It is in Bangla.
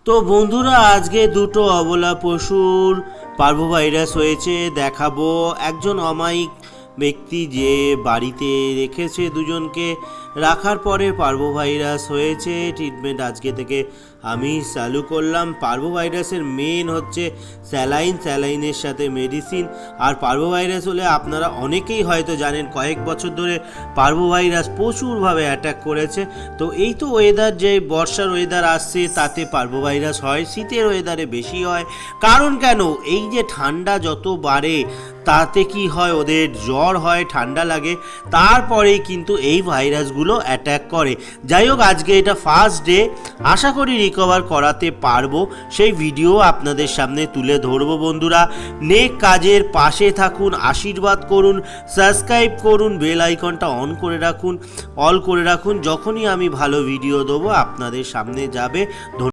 তো বন্ধুরা, আজকে দুটো অবলা পশুর পার্ভোভাইরাস হয়েছে। দেখাবো একজন অমায়িক ব্যক্তি যে বাড়িতে রেখেছে দুজনকে, রাখার পরে পার্ভোভাইরাস হয়েছে। ট্রিটমেন্ট আজকে থেকে আমি চালু করলাম। পার্ভোভাইরাসের মেন হচ্ছে স্যালাইনের সাথে মেডিসিন। আর পার্ভোভাইরাস হলে আপনারা অনেকেই হয়তো জানেন, কয়েক বছর ধরে পার্ভোভাইরাস প্রচুরভাবে অ্যাটাক করেছে। তো এই তো ওয়েদার, যে বর্ষার ওয়েদার আসছে তাতে পার্ভোভাইরাস হয়, শীতের ওয়েদারে বেশি হয়। কারণ কেন, এই যে ঠান্ডা যত বাড়ে তাতে কি হয়, ওদের জ্বর হয়, ঠান্ডা লাগে, তারপরেই কিন্তু এই ভাইরাসগুলো অ্যাটাক করে। যাই হোক, আজকে এটা ফার্স্ট ডে, আশা করি রিকভার করাতে পারবো, সেই ভিডিও আপনাদের সামনে তুলে ধরবো। বন্ধুরা, নেক কাজের পাশে থাকুন, আশীর্বাদ করুন, সাবস্ক্রাইব করুন, বেল আইকনটা অল করে রাখুন। যখনই আমি ভালো ভিডিও দেবো আপনাদের সামনে যাবে।